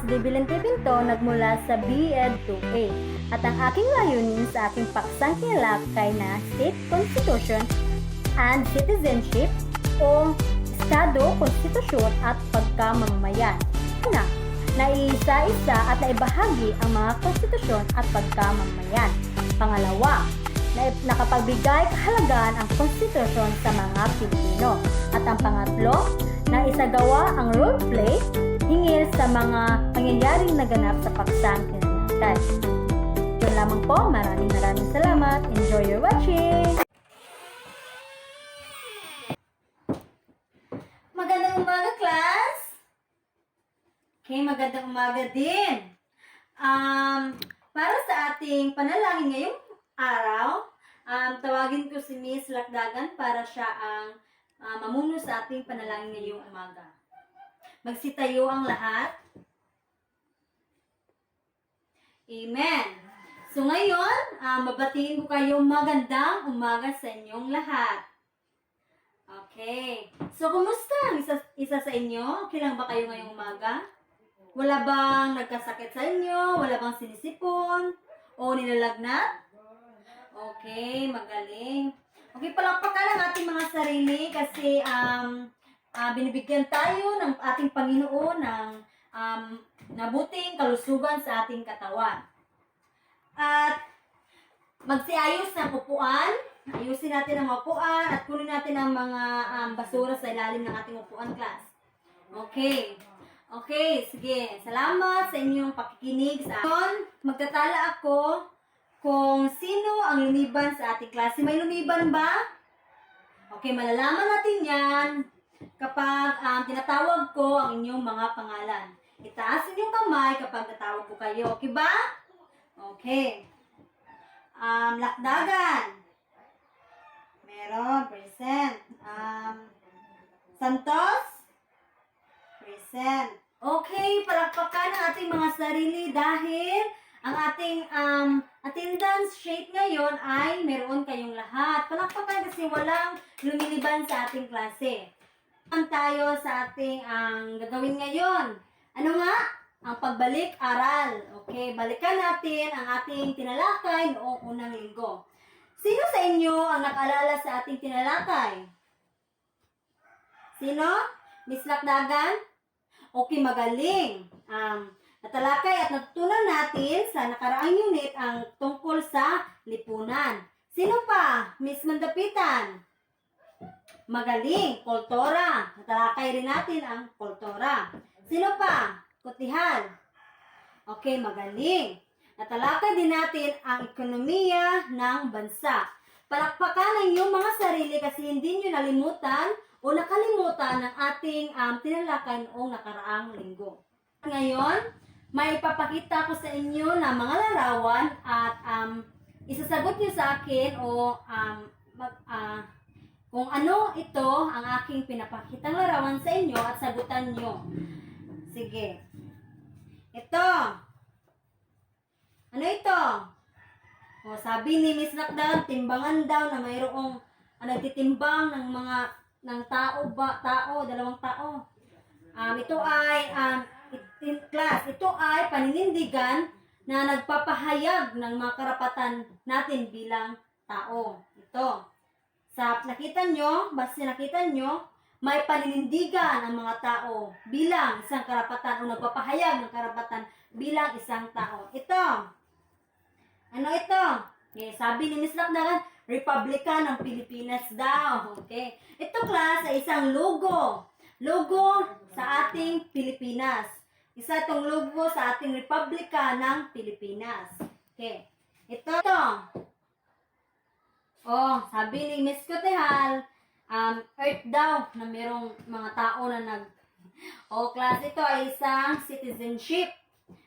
si Bibilin Pinto nagmula sa BEd 2A at ang aking layunin sa aking paksang kinalakay na State Constitution and Citizenship o Estado, Konstitusyon at Pagkamamamayan. Una, naiisa-isa at naibahagi ang mga konstitusyon at pagkamamayan. Pangalawa, nakapagbigay kahalagahan ang konstitusyon sa mga Pilipino. At ang pangatlo, na isagawa ang role play hinggil sa mga pangyayaring naganap sa paksang kinalakay. Yun lamang po, maraming salamat. Enjoy your watching! Magandang umaga, class! Okay, magandang umaga din. Para sa ating panalangin ngayong araw, tawagin ko si Miss Lakdagan para siya ang mamuno sa ating panalangin ngayong umaga. Magsitayo ang lahat. Amen. So ngayon, mabatiin ko kayong magandang umaga sa inyong lahat. Okay. So, kumusta ang isa sa inyo? Okay lang ba kayo ngayong umaga? Wala bang nagkasakit sa inyo? Wala bang sinisipon? O nilalagnat? Okay, magaling. Okay, palakpakan ang ating mga sarili kasi binibigyan tayo ng ating Panginoon ng nabuting kalusugan sa ating katawan. At magsiayos ng upuan. Ayusin natin ang upuan at kunin natin ang mga basura sa ilalim ng ating upuan, class. Okay. Okay, sige. Salamat sa inyong pakikinig sa akin. Magtatala ako kung sino ang lumiban sa ating klase. May lumiban ba? Okay, malalaman natin yan kapag tinatawag ko ang inyong mga pangalan. Itaas inyong kamay kapag natawag ko kayo. Okay ba? Okay. Lakdagan. Meron, present. Santos? Present. Okay, palakpakan ang ating mga sarili dahil ang ating attendance sheet ngayon ay meron kayong lahat. Palakpakan kasi walang lumiliban sa ating klase. Tayo sa ating gagawin ngayon. Ano nga? Ang pagbalik-aral. Okay, balikan natin ang ating tinalakay noong unang linggo. Sino sa inyo ang nakaalala sa ating tinalakay? Sino? Miss Lakdagan? Okay, magaling. Natalakay at natutunan natin sa nakaraang unit ang tungkol sa lipunan. Sino pa? Miss Mandapitan? Magaling. Kultura. Natalakay rin natin ang kultura. Sino pa? Kutihal. Okay, magaling. Natalakay din natin ang ekonomiya ng bansa. Palakpakan ang iyong mga sarili kasi hindi nyo nalimutan o nakalimutan ng ating tinalakay noong nakaraang linggo. Ngayon, may ipapakita ko sa inyo na mga larawan at isasagot nyo sa akin o kung ano ito ang aking pinapakitang larawan sa inyo at sagutan nyo. Sige. Ito. Ano ito? O, sabi ni Miss Lakdagan, timbangan daw na mayroong nagtitimbang ng tao, dalawang tao. Ito ay class, ito ay paninindigan na nagpapahayag ng mga karapatan natin bilang tao. Ito. Nakita nyo, basta nakita nyo, may paninindigan ang mga tao bilang isang karapatan o nagpapahayag ng karapatan bilang isang tao. Ito. Ano ito? Okay, sabi ni Miss Lakdagan, Republika ng Pilipinas daw. Okay. Ito, class, ay isang logo. Logo sa ating Pilipinas. Isa itong logo sa ating Republika ng Pilipinas. Okay. Ito. Oh, sabi ni Miss Kutihal, Earth daw na mayroong mga tao na class, ito ay isang citizenship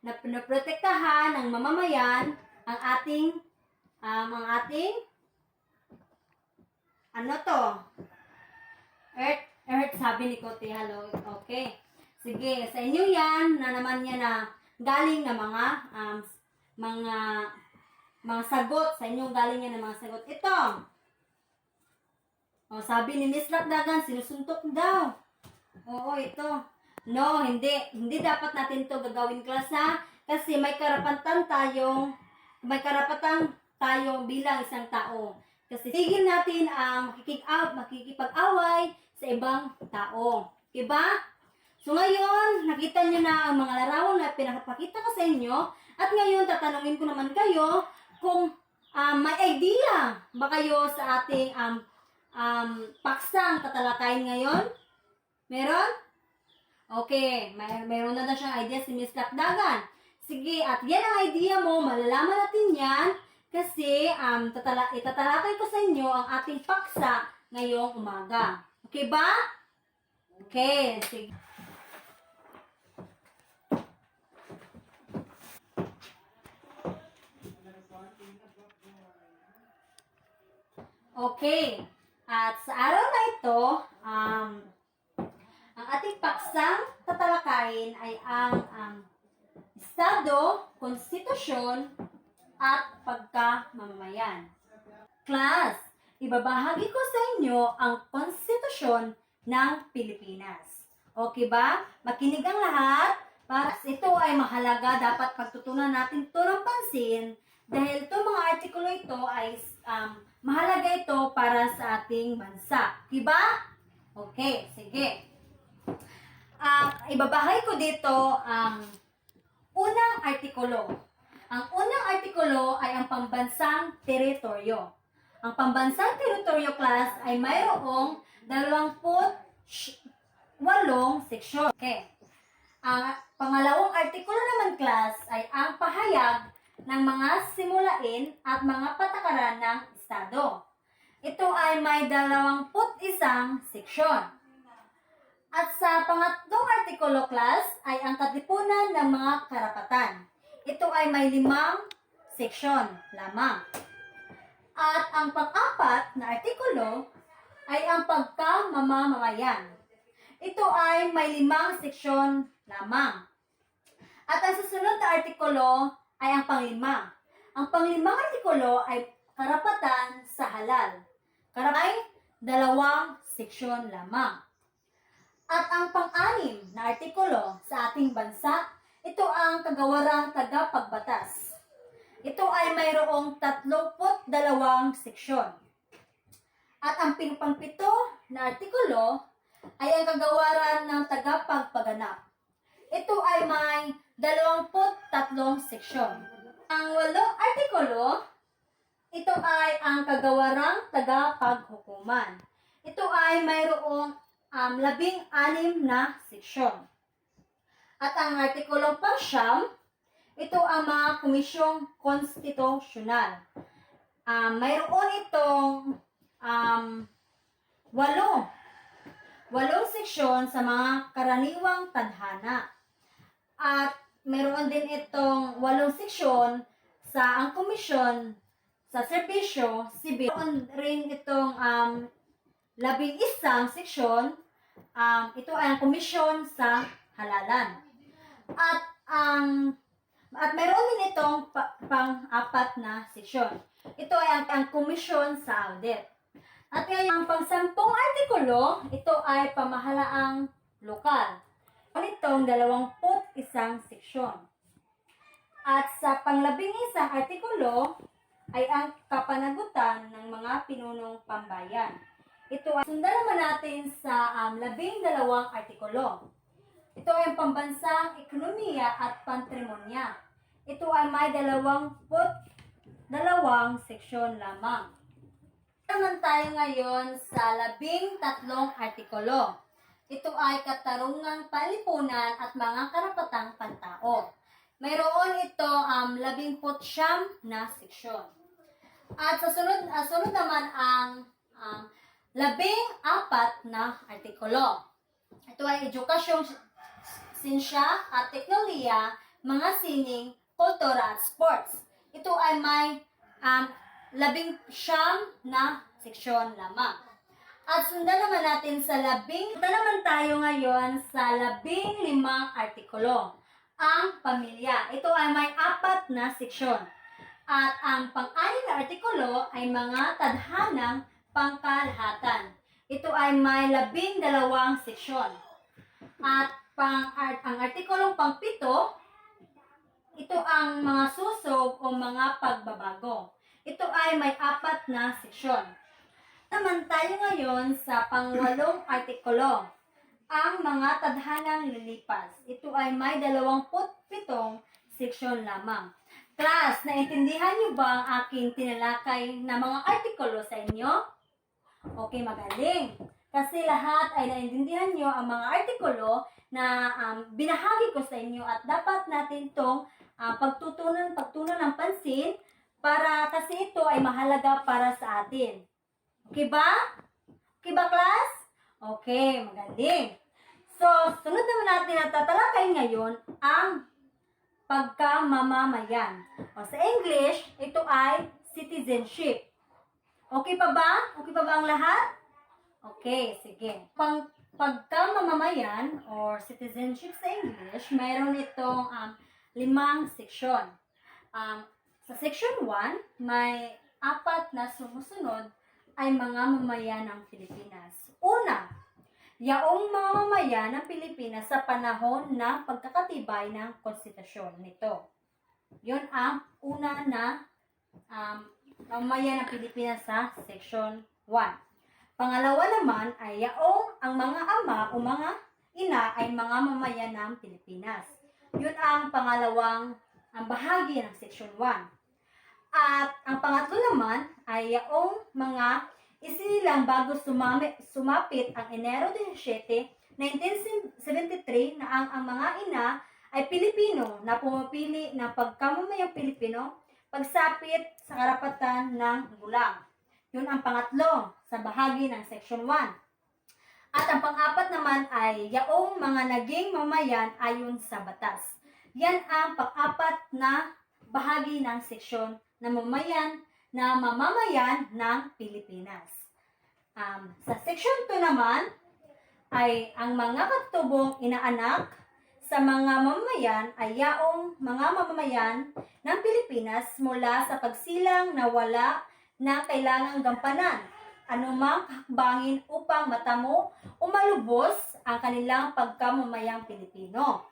na pinoprotektahan ng mamamayan ang ating ano to? Earth, sabi ni Kutihal. Okay. Sige, sa inyo yan na naman yan na galing na mga sagot. Sa inyo galing yan na mga sagot. Ito. O, sabi ni Miss Lakdagan, sinusuntok daw. Oo, ito. No, hindi. Hindi dapat natin to gagawin class ha. Kasi may karapatan tayo bilang isang tao. Kasi tigil natin ang makikipag-away sa ibang tao. Diba? So ngayon, nakita nyo na ang mga larawan na pinapakita ko sa inyo. At ngayon, tatanungin ko naman kayo kung may idea ba kayo sa ating paksang tatalakayin ngayon? Meron? Okay, mayroon na siyang idea si Miss Lakdagan. Sige, at yan ang idea mo, malalaman natin yan kasi itatalakay ko sa inyo ang ating paksa ngayong umaga. Okay ba? Okay, sige. Okay, at sa araw na ito, ang ating paksang tatalakayin ay ang Estado, Konstitusyon, at Pagkamamamayan. Class, ibabahagi ko sa inyo ang Konstitusyon ng Pilipinas. Okay ba? Makinig ang lahat. Para ito ay mahalaga, dapat pagtutunan natin ito ng pansin dahil itong mga artikulo ito ay mahalaga ito para sa ating bansa. Okay ba? Okay, sige. Ibabahagi ko dito ang unang artikulo. Ang unang artikulo ay ang pambansang teritoryo. Ang pambansang teritoryo class ay mayroong 28 seksyon. Okay. Ang pangalawang artikulo naman class ay ang pahayag ng mga simulain at mga patakaran ng Estado. Ito ay may 21 seksyon. At sa pangatlong artikulo class ay ang katipunan ng mga karapatan. Ito ay may 5 seksyon lamang. At ang pang-apat na artikulo ay ang pagkamamamayan. Ito ay may 5 seksyon lamang. At ang susunod na artikulo ay ang pang-5. Ang pang-5 artikulo ay karapatan sa halal. Ay 2 seksyon lamang. At ang pang-6 na artikulo sa ating bansa, ito ang kagawarang tagapagbatas. Ito ay mayroong 32 seksyon. At ang pang-7 na artikulo ay ang kagawaran ng tagapagpaganap. Ito ay may 23 seksyon. Ang 8 artikulo, ito ay ang kagawarang tagapaghukuman. Ito ay mayroong 16 na seksyon. At ang artikulong pang-9, ito ang mga komisyong konstitusyonal. Mayroon itong 8 seksyon sa mga karaniwang tadhana. At mayroon din itong 8 seksyon sa ang komisyon sa serbisyo sibil. Mayroon rin itong 11 seksyon. Ito ay ang komisyon sa halalan. At mayroon din itong pang-4 na seksyon. Ito ay ang komisyon sa audit. At ngayon, ang pang-10 artikulo, ito ay pamahalaang lokal. Itong 21 seksyon. At sa pang-11 artikulo ay ang kapanagutan ng mga pinunong pambayan. Ito ay sundan naman natin sa 12 artikulo. Ito ay ang pambansang ekonomiya at patrimonya. Ito ay may 22 seksyon lamang. Naman tayo ngayon sa 13 artikulo. Ito ay katarungang palipunan at mga karapatang pantao. Mayroon ito 19 na seksyon. At sa sunod naman ang 14 na artikulo. Ito ay edukasyon, sinsya at teknolohiya, mga sining, kultura at sports. Ito ay may 19 na seksyon lamang. At sundan naman natin sa naman tayo ngayon sa 15 artikulo. Ang pamilya. Ito ay may 4 na seksyon. At ang pang-6 na artikulo ay mga tadhanang pangkalahatan. Ito ay may 12 seksyon. At Ang artikulong pang-7, ito ang mga susog o mga pagbabago. Ito ay may 4 na seksyon. Naman tayo ngayon sa pang-8 artikulo, ang mga tadhanang lilipas. Ito ay may 27 seksyon lamang. Class, naintindihan niyo ba ang aking tinalakay na mga artikulo sa inyo? Okay, magaling. Kasi lahat ay naintindihan niyo ang mga artikulo na binahagi ko sa inyo at dapat natin itong pagtutunan ng pansin para kasi ito ay mahalaga para sa atin. Okay ba? Okay ba, class? Okay, magaling. So, sunod naman natin at tatalakay ngayon ang pagkamamamayan. O sa English, ito ay citizenship. Okay pa ba? Okay pa ba ang lahat? Okay, sige. Pagkamamamayan or citizenship sa English, mayroon itong 5 seksyon. Sa section 1, may 4 na sumusunod ay mga mamayan ng Pilipinas. Una, yaong mga mamayan ng Pilipinas sa panahon ng pagkakatibay ng konstitusyon nito. Yun ang una na mamayan ng Pilipinas sa section 1. Pangalawa naman ay yaong ang mga ama o mga ina ay mga mamayan ng Pilipinas. Yun ang pangalawang bahagi ng section 1. At ang pangatlo naman ay yaong mga isinilang bago sumapit ang Enero 17, 1973 na ang mga ina ay Pilipino na pumipili ng pagkamamayang Pilipino pagsapit sa karapatan ng gulang. Yun ang pangatlo sa bahagi ng section 1. At ang pang-apat naman ay yaong mga naging mamayan ayon sa batas. Yan ang pang-apat na bahagi ng seksyon na mamamayan ng Pilipinas. Sa section 2 naman ay ang mga katutubong inaanak sa mga mamamayan ay yaong mga mamamayan ng Pilipinas mula sa pagsilang na wala na kailangang gampanan anumang hakbangin upang matamo o malubos ang kanilang pagkamamayang Pilipino.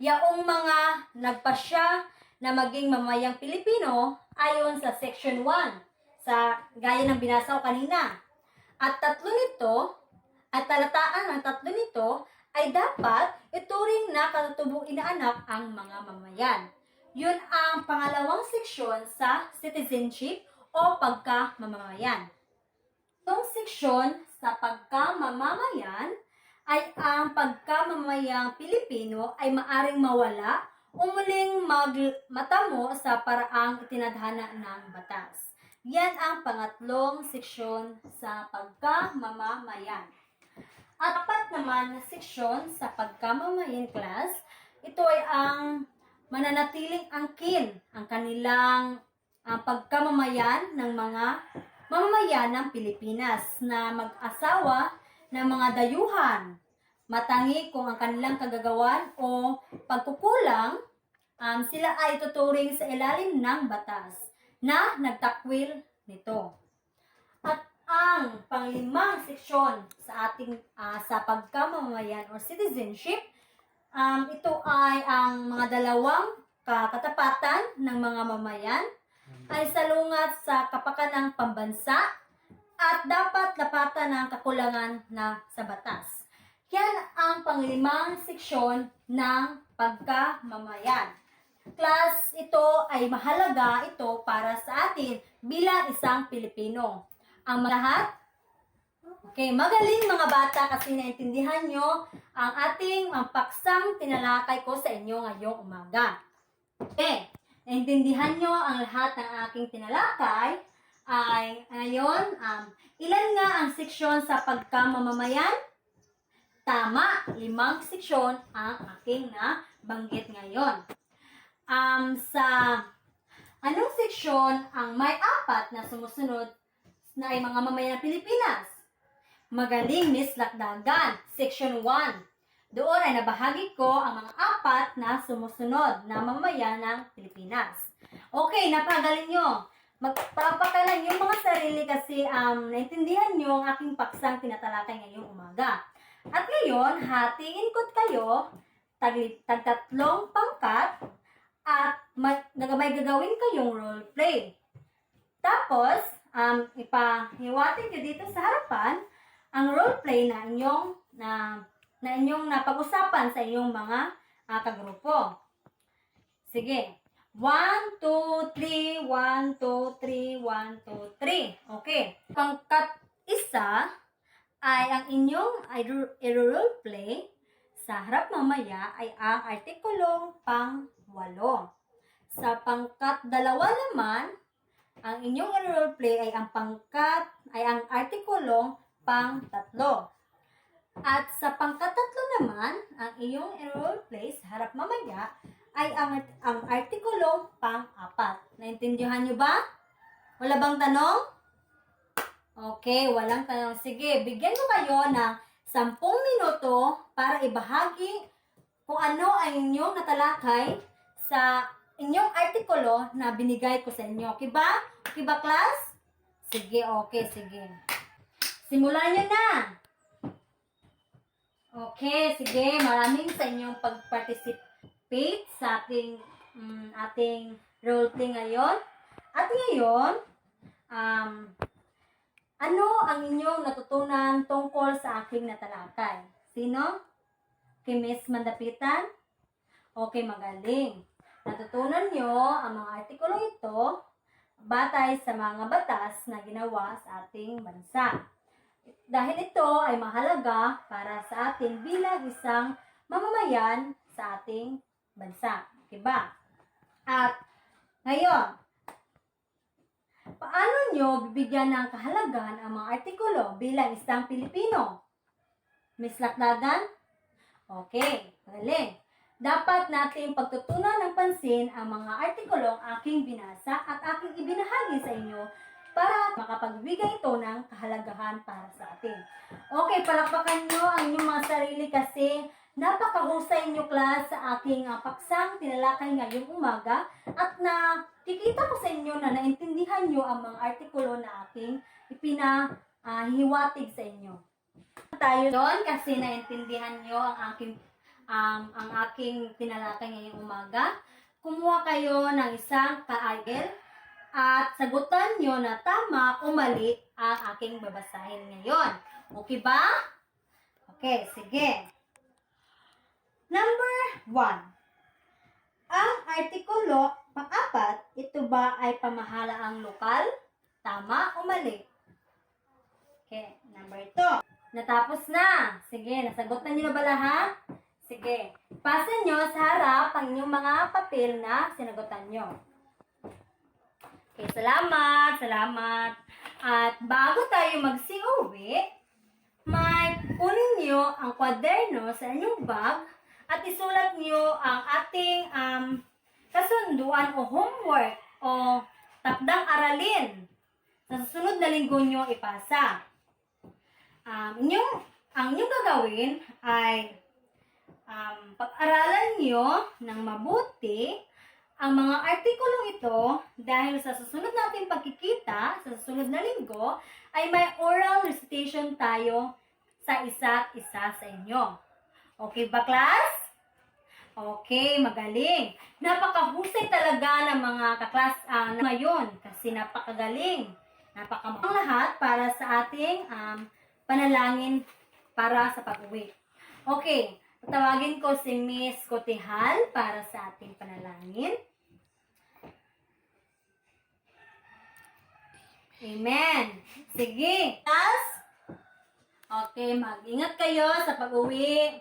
Yaong mga nagpasya na maging mamayang Pilipino ayon sa section 1 sa gaya ng binasa ko kanina. At talataan ng tatlo nito ay dapat ituring na katutubong inaanak ang mga mamayan. Yun ang pangalawang seksyon sa citizenship o pagkamamamayan. Itong seksyon sa pagkamamamayan ay ang pagkamamayang Pilipino ay maaring mawala o muling matamo sa paraang itinadhana ng batas. Yan ang pangatlong seksyon sa pagkamamamayan. At apat naman na seksyon sa pagkamamamayan, class, ito ay ang mananatiling angkin ang kanilang pagkamamayan ng mga mamamayan ng Pilipinas na mag-asawa ng mga dayuhan, matangi kung ang kanilang kagagawan o pagkukulang, sila ay tuturing sa ilalim ng batas na nagtakwil nito. At ang panglimang seksyon sa ating sa pagkamamamayan or citizenship, ito ay ang mga dalawang katapatan ng mga mamayan ay salungat sa kapakanang pambansa at dapat lapatan ng kakulangan na sa batas. Yan ang panglimang seksyon ng pagkamamayan. Class, ito ay mahalaga ito para sa atin bilang isang Pilipino. Ang lahat, okay, magaling mga bata kasi naintindihan nyo ang ating paksang tinalakay ko sa inyo ngayong umaga. Okay. Naintindihan nyo ang lahat ng aking tinalakay ay ngayon, ilan nga ang seksyon sa pagkamamamayan? Tama, 5 seksyon ang aking nabanggit ngayon. Sa anong seksyon ang may 4 na sumusunod na ay mga mamayan ng Pilipinas? Magaling, Miss Lakdagan. Section 1. Doon ay nabahagi ko ang mga 4 na sumusunod na mamayan ng Pilipinas. Okay, napagaling nyo. Magpapakalan yung mga sarili kasi naintindihan nyo ang aking paksang tinatalakay ngayong umaga. At ngayon, hatiin ko kayo tagtatlong pangkat at may gagawin kayong role play. Tapos, ipahiwatig nyo dito sa harapan ang role play na inyong napag-usapan sa inyong mga kagrupo. Sige. 1, 2, 3, 1, 2, 3, 1, 2, 3. Okay. Pangkat isa ay ang inyong i-role play sa harap mamaya ay ang artikulong pang-8. Sa pangkat dalawa naman, ang inyong i-role play ay ang artikulong pang-3. At sa pangkat-3 naman, ang iyong i-role play sa harap mamaya ay ang artikulong pang-4. Naintindihan nyo ba? Wala bang tanong? Okay, walang tanong. Sige, bigyan ko kayo ng 10 minuto para ibahagi kung ano ang inyong natalakay sa inyong artikulo na binigay ko sa inyo. Okay ba? Okay ba, class? Sige, okay, sige. Simulan nyo na! Okay, sige. Maraming sa inyong pag-participate sa ating role play ngayon. At ngayon, ano ang inyong natutunan tungkol sa aking natalakay? Sino? Kay Miss Mandapitan? Okay, magaling. Natutunan nyo ang mga artikulo ito batay sa mga batas na ginawa sa ating bansa. Dahil ito ay mahalaga para sa atin bilang isang mamamayan sa ating bansa. Diba? At ngayon, paano nyo bibigyan ng kahalagahan ang mga artikulo bilang isang Pilipino? Miss Lakdagan? Okay, magaling. Dapat nating pagtutunan ng pansin ang mga artikulong aking binasa at aking ibinahagi sa inyo para makapagbigay ito ng kahalagahan para sa atin. Okay, palakpakan nyo ang inyong mga sarili kasi napakahusay nyo, class, sa aking paksang tinalakay ngayong umaga at nakikita ko sa inyo na naintindihan nyo ang mga artikulo na aking ipinahiwatig sa inyo. Tayo doon kasi naintindihan nyo ang aking tinalakay ngayong umaga. Kumuha kayo ng isang kaagel at sagutan nyo na tama o mali ang aking babasahin ngayon. Okay ba? Okay, sige. Number 1. Ang artikulo pang-4, ito ba ay pamahalaang lokal? Tama o mali? Okay, number 2. Natapos na. Sige, nasagot na nyo na ba lahat? Sige, pasa nyo sa harap ang inyong mga papel na sinagutan nyo. Okay, salamat, salamat. At bago tayo magsiuwi, may kunin nyo ang kwaderno sa inyong bag at isulat nyo ang ating kasunduan o homework o takdang aralin sa susunod na linggo nyo ipasa. Ang inyong gagawin ay pag-aralan nyo ng mabuti ang mga artikulong ito dahil sa susunod nating pagkikita, sa susunod na linggo, ay may oral recitation tayo sa isa't isa sa inyo. Okay ba, class? Okay, magaling. Napakahusay talaga ng mga kaklas ngayon kasi napakagaling. Napakamahal lahat para sa ating panalangin para sa pag-uwi. Okay. Tawagin ko si Miss Kotihal para sa ating panalangin. Amen. Sige. Okay, mag-ingat kayo sa pag-uwi.